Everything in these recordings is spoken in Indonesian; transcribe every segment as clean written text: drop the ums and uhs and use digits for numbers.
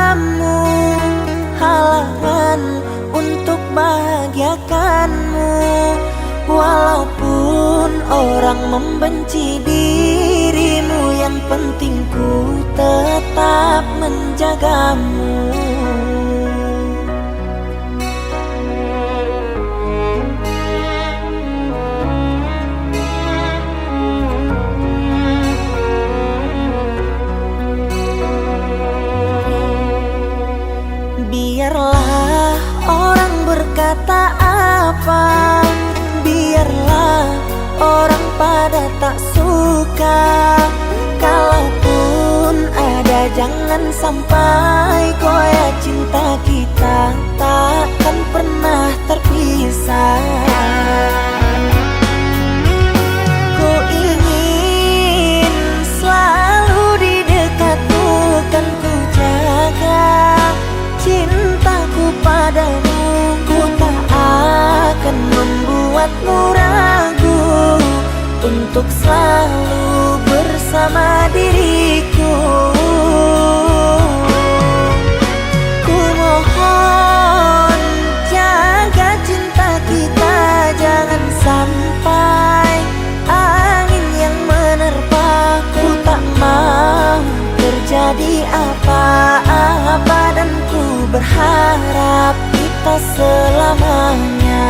kamu, halangan untuk bahagiakanmu. Walaupun orang membenci dirimu, yang penting ku tetap menjagamu. Biarlah orang berkata apa, biarlah orang pada tak suka. Kalaupun ada, jangan sampai koyak cinta kita takkan pernah terpisah. Ku ingin selalu di dekatmu, kan ku jaga cintaku padamu. Ku tak akan membuatmu ragu untuk selalu bersama diriku. Ku mohon jaga cinta kita, jangan sampai angin yang menerpa. Ku tak mau terjadi apa-apa, dan ku berharap kita selamanya.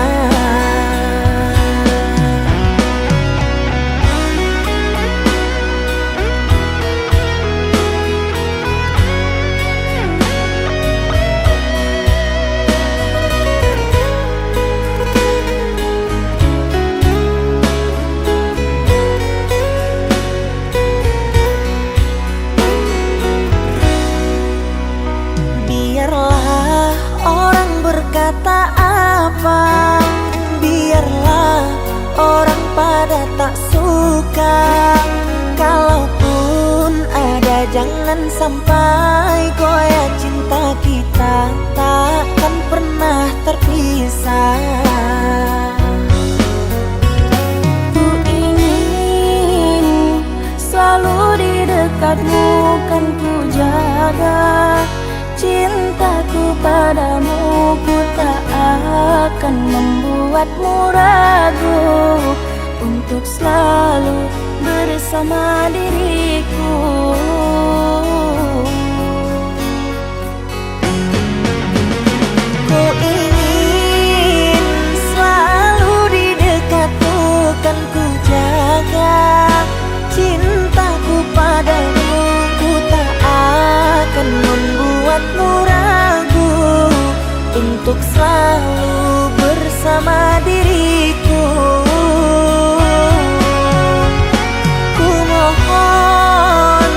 Biarlah orang berkata apa, biarlah orang pada tak suka. Kalaupun ada, jangan sampai koyak cinta kita takkan pernah terpisah. Ku ingin selalu di dekatmu, kan ku jaga cintaku padamu. Ku tak akan membuatmu ragu untuk selalu bersama diriku. Ku ingin selalu di dekatmu, kan ku jaga cintaku padamu. Ku tak akan membuatmu ragu untuk selalu bersama diriku. Ku mohon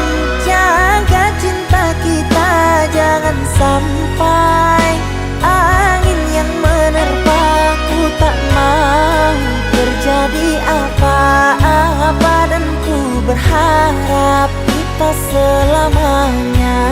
jaga cinta kita, jangan sampai angin yang menerpa. Ku tak mau terjadi apa-apa, dan ku berharap kita selamanya.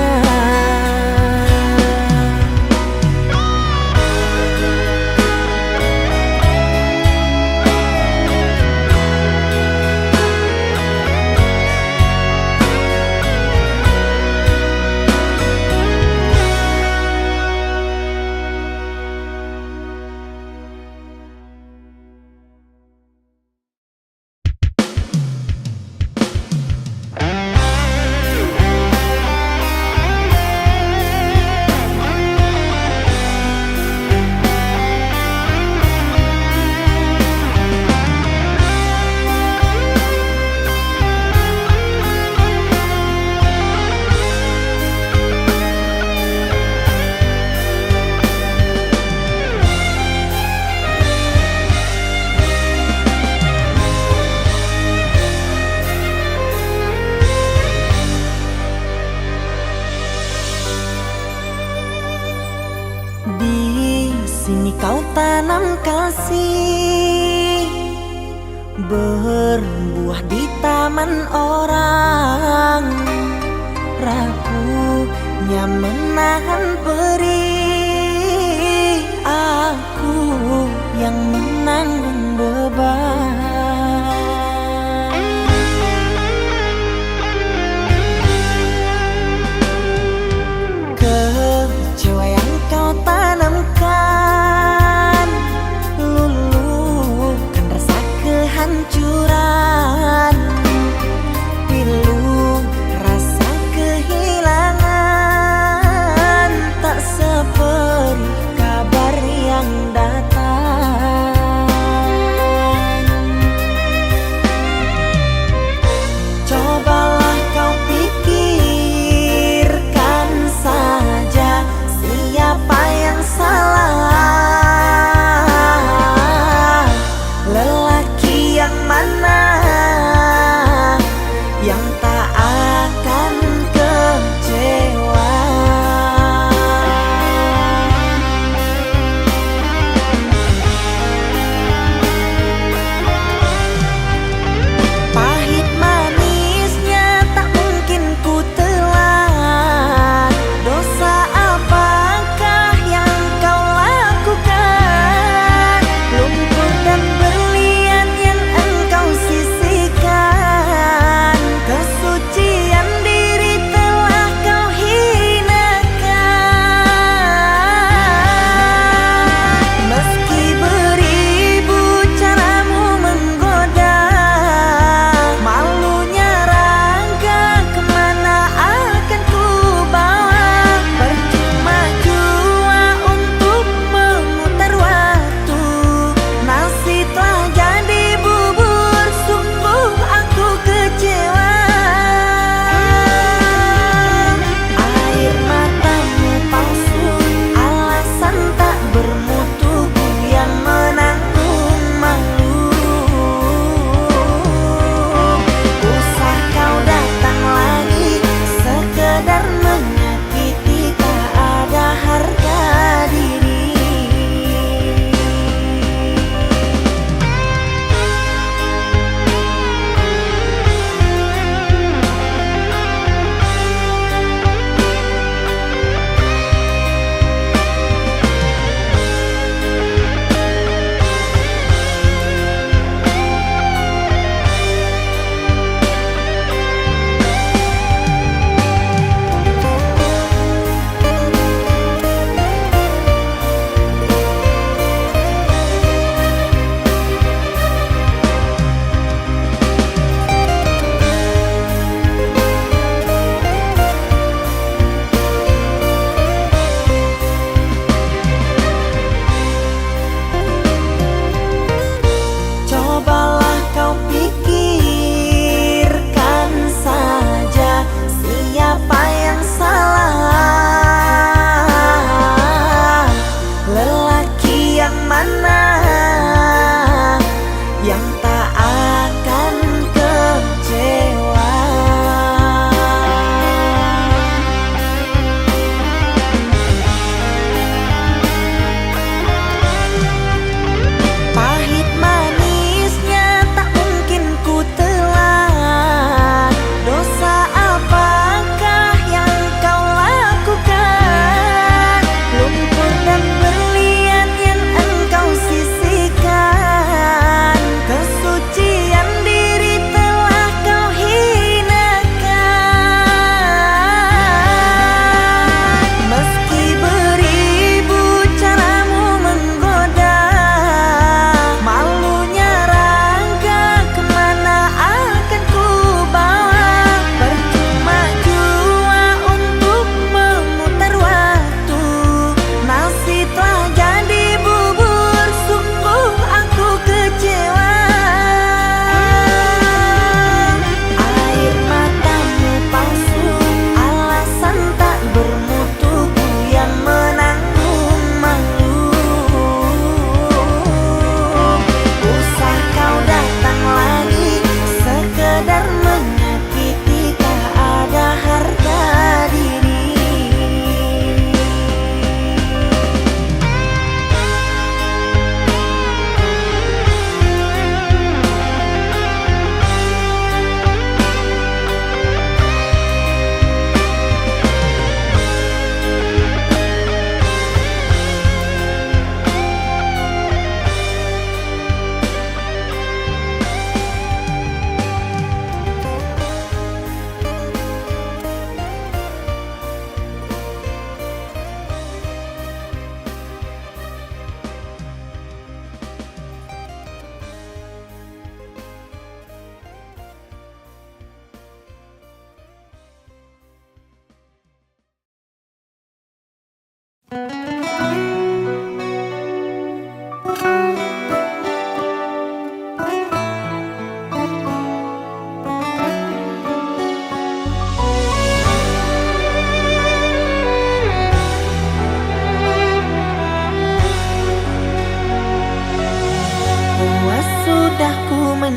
Di sini kau tanam kasih, berbuah di taman orang. Rapuhnya menahan perih, aku yang menanggung beban.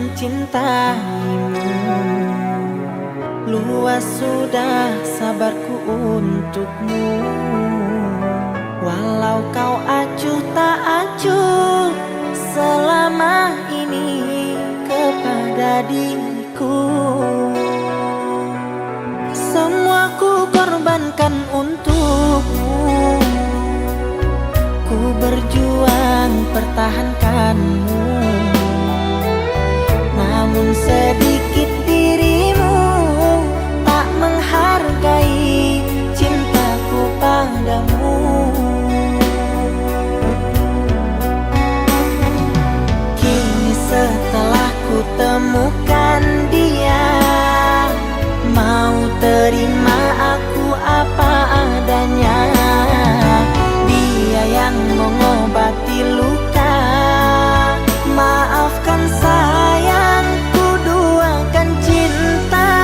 mencintaimu. Luas sudah sabarku untukmu. Walau kau acuh tak acuh selama ini kepada diriku. Semua ku korbankan untukmu. Ku berjuang pertahankanmu. Namun sedikit dirimu tak menghargai cintaku padamu. Kini setelah ku temukan dia, mau terima aku apa adanya. Dia yang mengobati luka. Maafkan sayang, ku duakan cinta.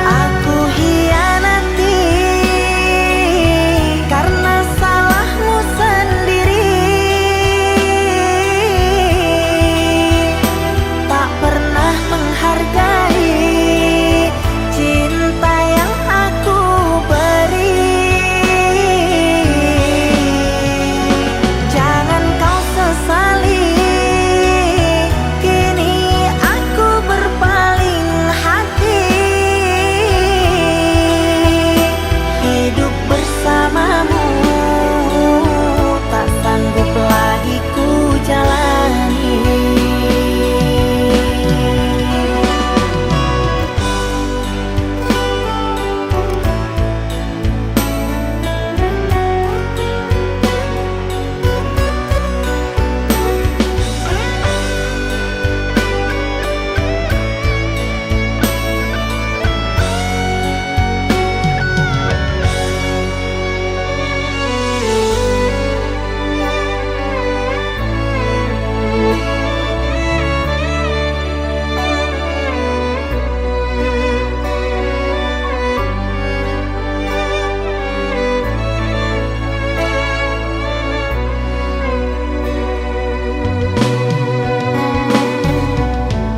Aku hianati karena salahmu sendiri. Tak pernah menghargai cinta yang aku beri. Jangan kau sesali, kini aku berpaling hati. Hidup bersamamu tak sanggup lagi ku jalani.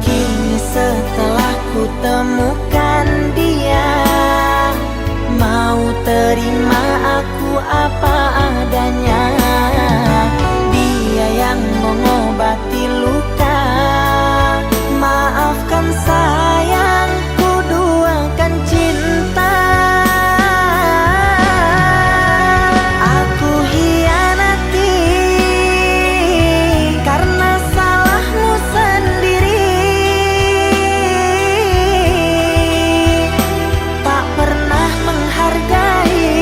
Kini setelah ku temukan dia, mau terima aku apa adanya. Dia yang mengobati luka. Maafkan sayang, ku duakan cinta. Aku hianati karena salahmu sendiri. Tak pernah menghargai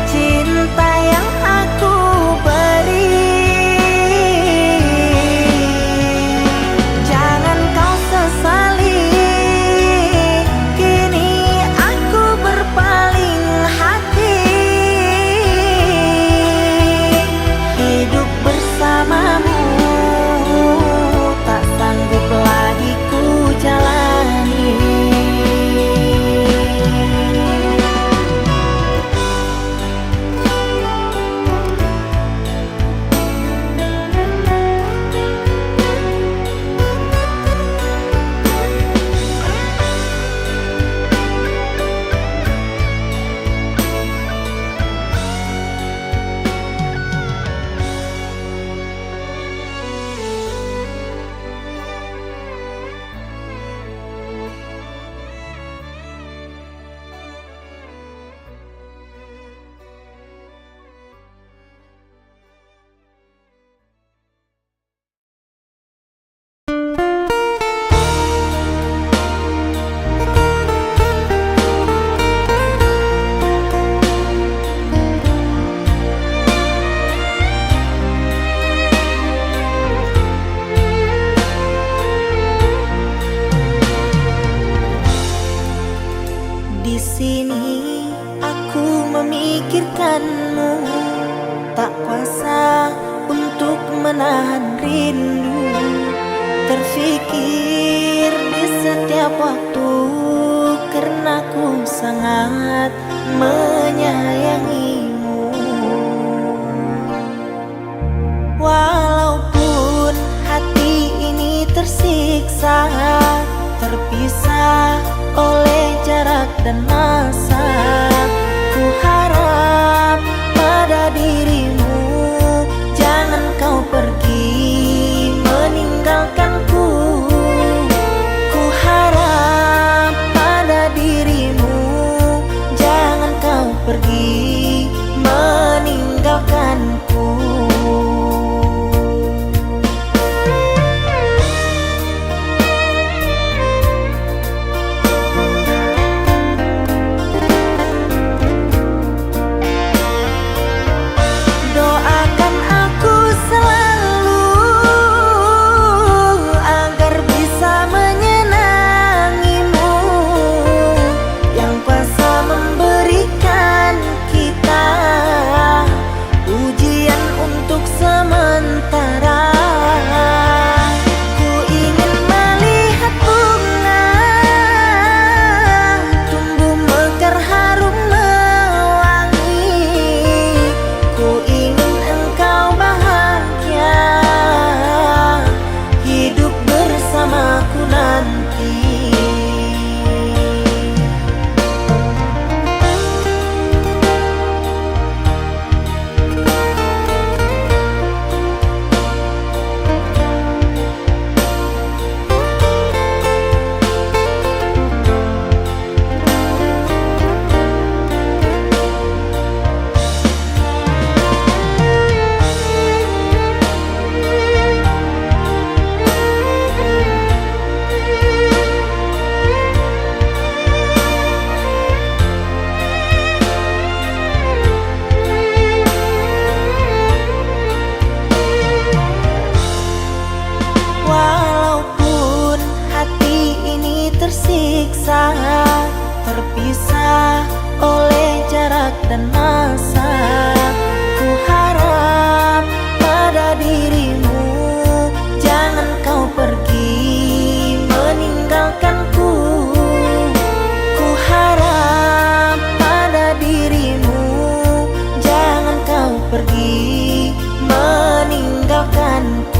cinta yang aku beri. Jangan kau sesali, kini aku berpaling hati. Hidup bersamamu tak sanggup lagi ku jalani. Di sini aku memikirkanmu, tak kuasa untuk menahan rindu. Terfikir di setiap waktu karena ku sangat menyayangimu. Walaupun meninggalkanku. Doakan aku selalu agar bisa menyenangimu, yang kuasa memberikan kita ujian untuk sementara. Ku ingin melihat bunga tumbuh mekar harum mewangi. Ku ingin engkau bahagia hidup bersamaku nanti. Walaupun hati ini tersiksa, terpisah oleh jarak dan masa, ku harap pada dirimu jangan kau pergi meninggalkanku. Ku harap pada dirimu jangan kau pergi meninggalkanku.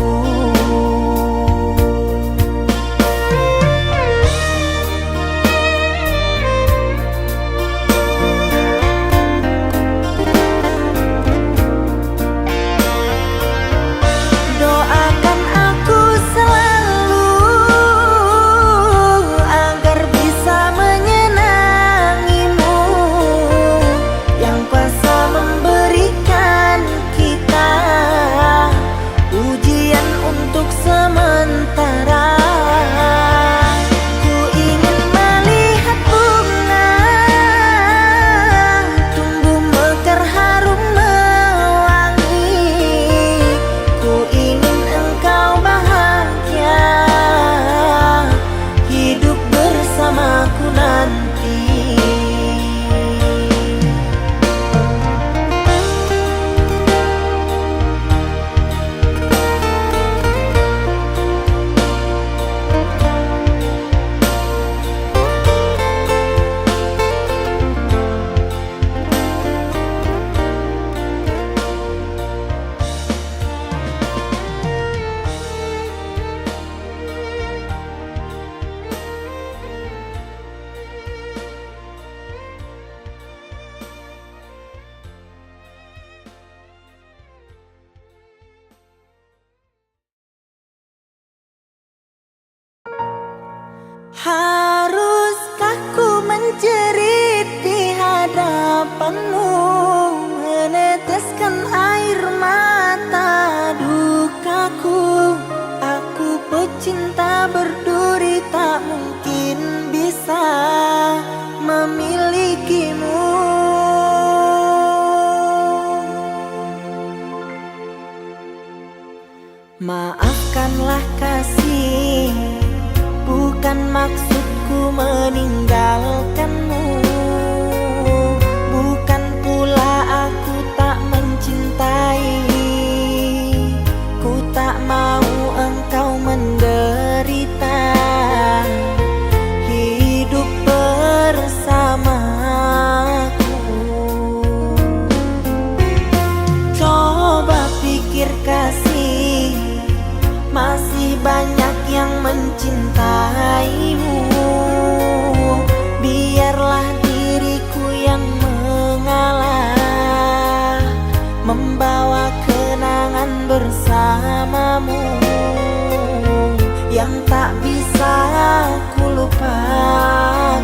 Doakan aku selalu agar bisa menyenangimu, yang kuasa memberikan kita ujian untuk sementara. Ku ingin melihat bunga tumbuh mekar harum mewangi. Ku ingin engkau bahagia hidup bersamaku nanti. Haruskah ku menjerit di hadapanmu, meneteskan air mata dukaku? Aku pecinta berduri tak mungkin bisa memilikimu. Maafkanlah kasih, bukan maksudku meninggalkanmu. Bukan pula aku tak mencintai, ku tak mau engkau menderita hidup bersamaku. Coba pikir kasih, masih banyak yang mencintaimu. Biarlah diriku yang mengalah, membawa kenangan bersamamu yang tak bisa ku lupakan.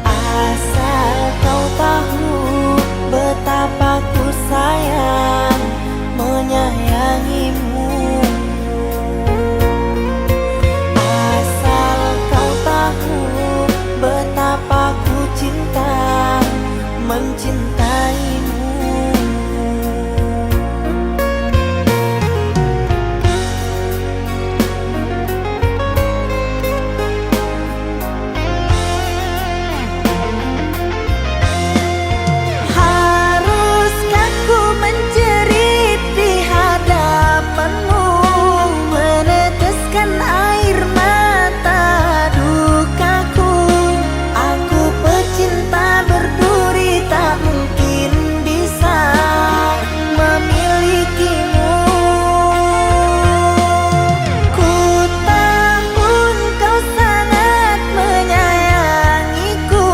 Asal kau tahu mencintaimu. Haruskah ku menjerit di hadapanmu, meneteskan air mata dukaku? Aku pecinta berduri, tak mungkin bisa memilikimu. Ku tahu kau sangat menyayangiku,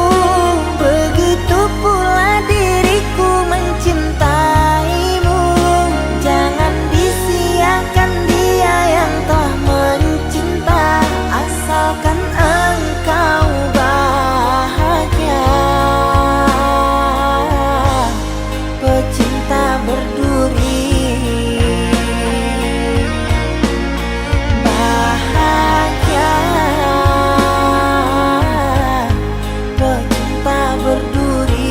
begitu pula diriku mencintaimu. Jangan disia-siakan dia yang telah mencinta, asalkan engkau bahagia. Pecinta berduri, bahagia. Pecinta berduri.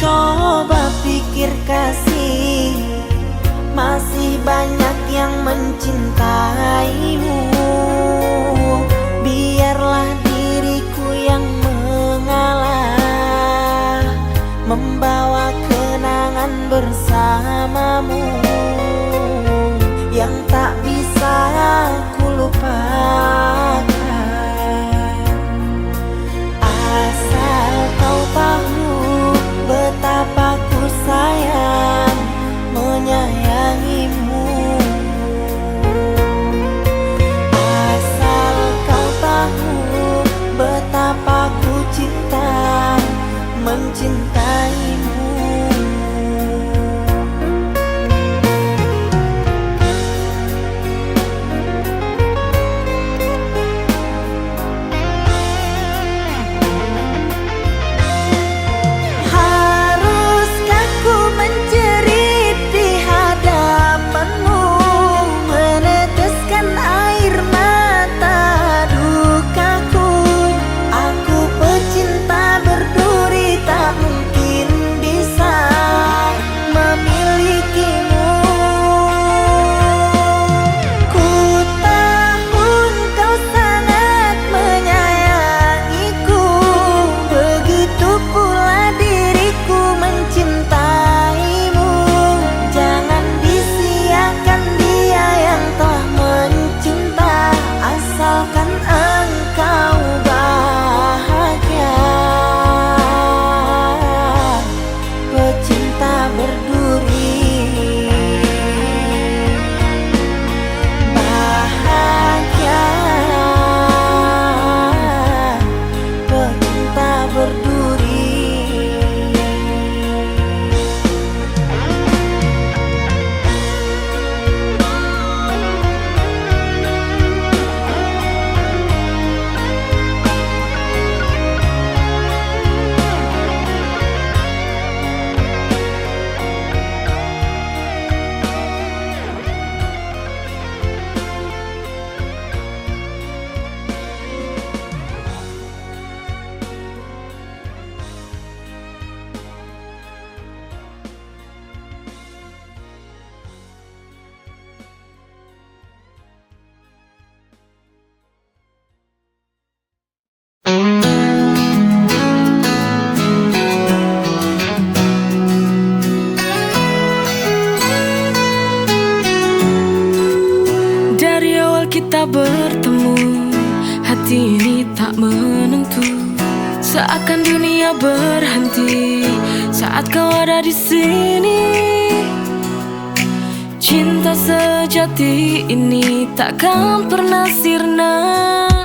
Coba pikir kasih, masih banyak yang mencintaimu. Biarlah diriku yang mengalah, membawa kenangan bersamamu yang tak bisa ku lupakan. Asal kau tahu betapa ku sayang menyayangimu. Asal kau tahu betapa ku cinta mencintaimu. Haruskah ku menjerit di hadapanmu, meneteskan air mata dukaku? Aku pecinta berduri, tak mungkin bisa memilikimu. Ku tahu kau sangat menyayangiku, begitu pula diriku mencintaimu. Jangan disia-siakan dia yang telah mencinta, asalkan engkau bahagia. Pecinta berduri, bahagia. Pecinta berduri. kita bertemu, hati ini tak menentu. Seakan dunia berhenti saat kau ada di sini. Cinta sejati ini takkan pernah sirna.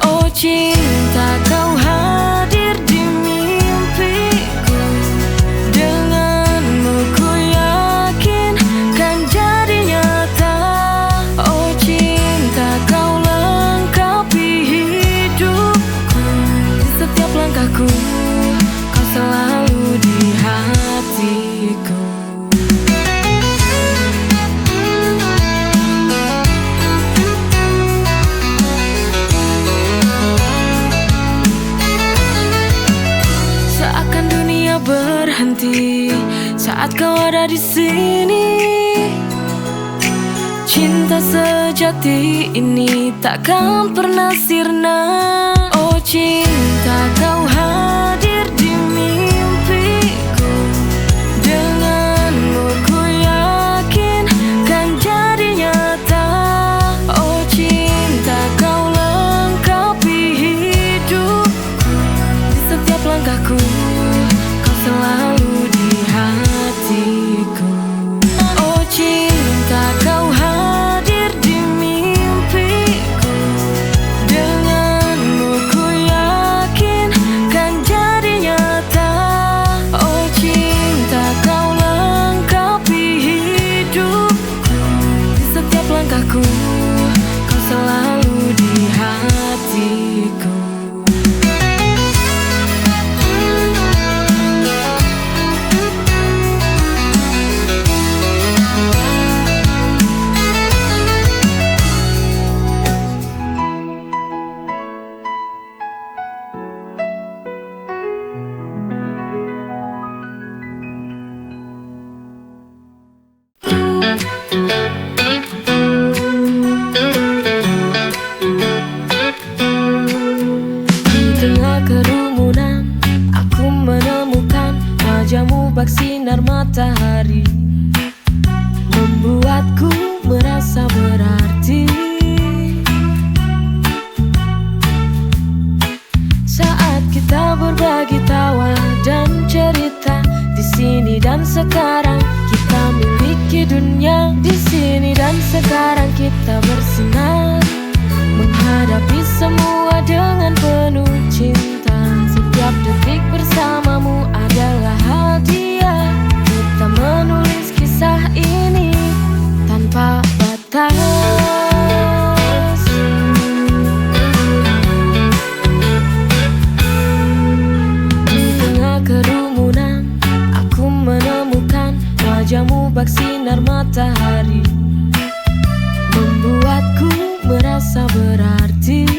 Oh cinta, kau hadir di mimpiku. Denganmu ku yakin kan jadi nyata. Oh cinta, kau lengkapi hidupku. Di setiap langkahku kau selalu di hatiku. Berhenti saat kau ada di sini. Cinta sejati ini takkan pernah sirna. Oh cinta, kau hadir di mimpiku. Denganmu ku yakin kan jadi nyata. Oh cinta, kau lengkapi hidupku. Di setiap langkahku selalu di hatiku. Oh cinta, kau hadir di mimpiku. Denganmu ku yakin kan jadi nyata. Oh cinta, kau lengkapi hidupku. Di setiap langkahku kau selalu di hatiku. Sinar matahari membuatku merasa berarti. Saat kita berbagi tawa dan cerita, di sini dan sekarang kita miliki dunia. Di sini dan sekarang kita bersinar, menghadapi semua dengan penuh cinta. Setiap detik bersamamu adalah hadiah. Kita menulis kisah ini tanpa batas. Di tengah kerumunan aku menemukan wajahmu bak sinar matahari, membuatku merasa berarti.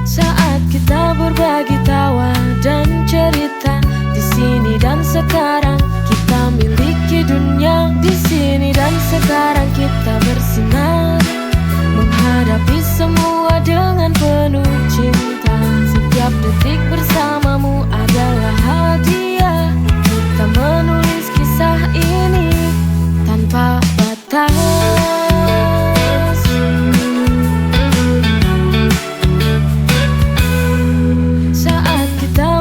Saat kita berbagi tawa dan cerita, di sini dan sekarang kita miliki dunia. Di sini dan sekarang kita bersinar, menghadapi semua dengan penuh cinta. Setiap detik bersamamu adalah hadiah. Kita menulis kisah ini tanpa batas.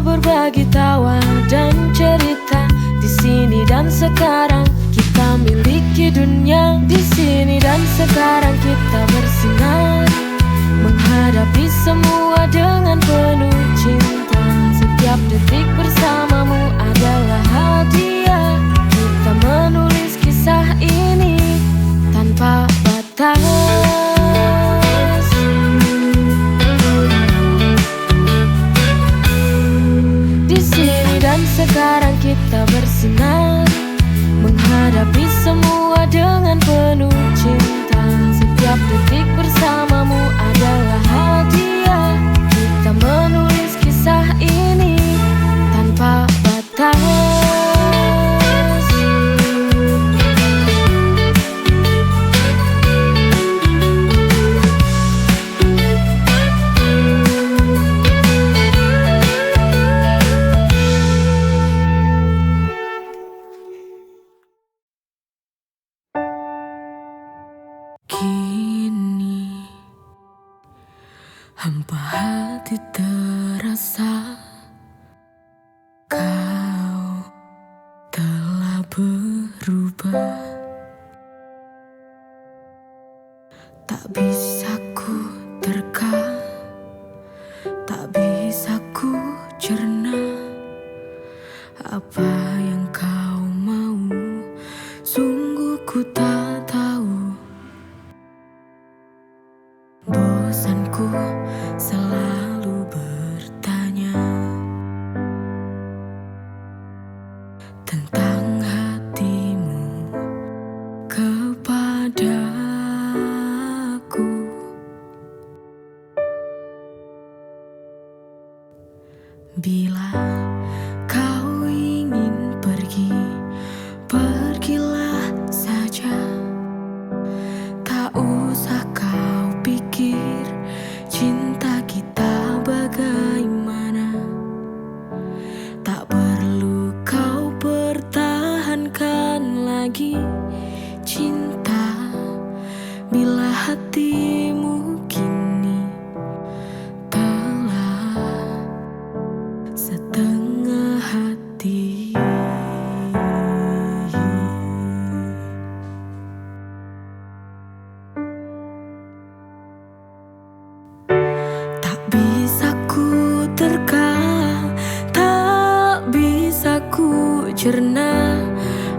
Berbagi tawa dan cerita, di sini dan sekarang kita miliki dunia. Di sini dan sekarang kita bersinar, menghadapi semua dengan penuh cinta. Setiap detik bersamamu adalah hadiah. Kita menulis kisah ini tanpa batas. Sekarang kita bersinar, menghadapi semua dengan penuh cinta. Setiap detik bersamamu adalah hadiah. Kita menulis kisah ini tanpa batas. Kini berubah. Tak bisa ku terka, tak bisa ku cerna apa yang kau mau, sungguh ku tak tahu. Bosanku selalu bertanya tentang hatimu kepadaku. Bila kau ingin pergi, pergilah saja. Tak usah kau pikir cinta kita bagaimana. Tak perlu kau pertahankan lagi cinta, bila hatimu kini telah setengah hati. Tak bisa ku terka, tak bisa ku cerna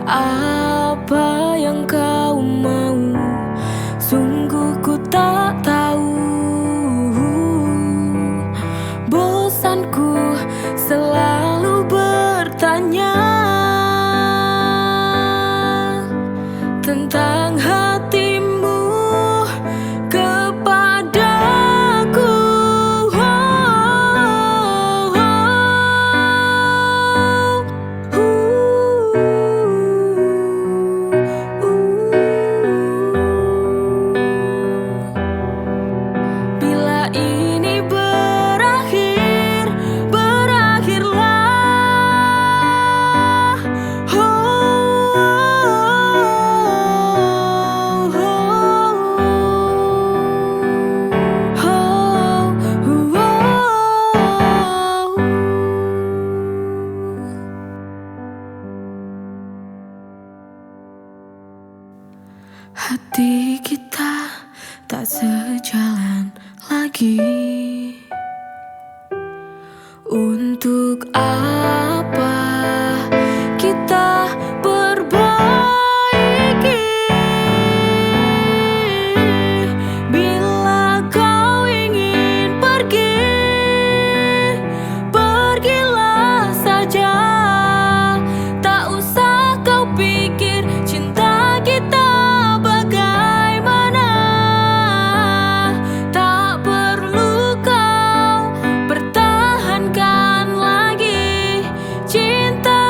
apa yang kau mau, sungguh ku tak tahu. Bosanku selalu bertanya tentang hatimu kepadaku. Bila ini berakhir, berakhirlah. Hati kita tak sejalan lagi. Untuk apa kita perbaiki? Bila kau ingin pergi, pergilah saja. Tak usah kau pikir cinta kita bagaimana. Tak perlu kau pertahankan lagi cinta,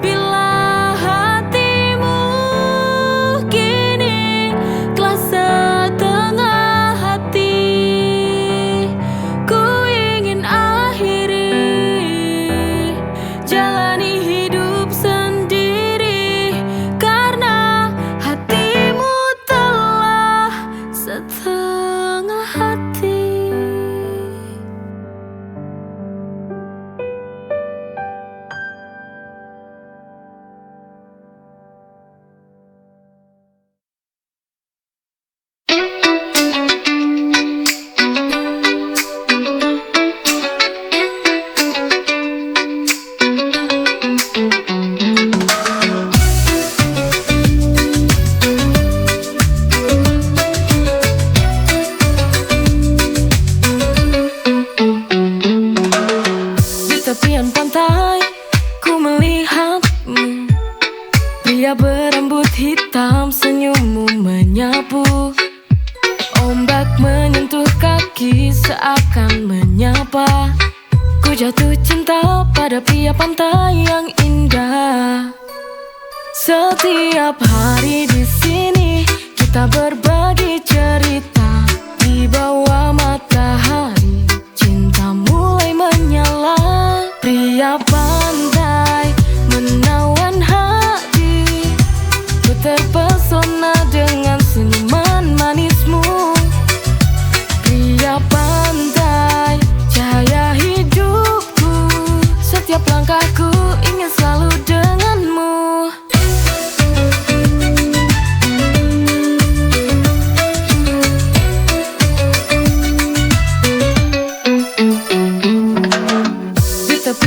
bila hatimu kini telah setengah hati. Ku ingin akhiri, jalani hidup sendiri, karena hatimu telah setengah hati. Di tepian pantai ku melihatmu, pria berambut hitam, senyummu menyapu. Ombak menyentuh kaki seakan menyapa. Ku jatuh cinta pada pria pantai yang indah. Setiap hari di sini kita berbagi cerita. Di bawah matahari cinta mulai menyala. Pria pandai menawan hati, ku terpesona dengan senyuman manismu. Pria pandai cahaya hidupku, setiap langkahku ingin selalu denganmu.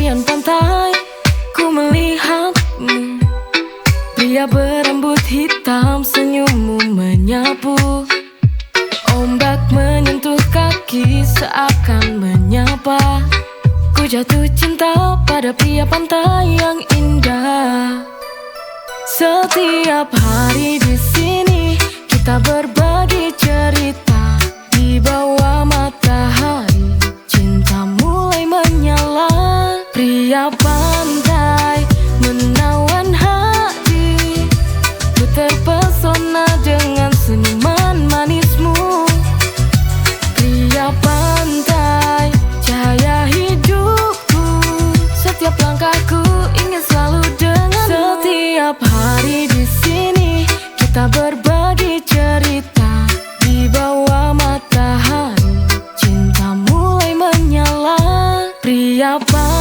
tepian pantai ku melihatmu, pria berambut hitam, senyummu menyapu. Ombak menyentuh kaki seakan menyapa. Ku jatuh cinta pada pria pantai yang indah. Setiap hari di sini kita berbagi cerita. Di bawah matahari cinta mulai menyala. Pria pantai menawan hati, ku terpesona dengan senyuman manismu. Pria pantai cahaya hidupku, setiap langkahku ingin selalu denganmu. Setiap hari di sini kita berbagi cerita. Di bawah matahari cinta mulai menyala. Pria pantai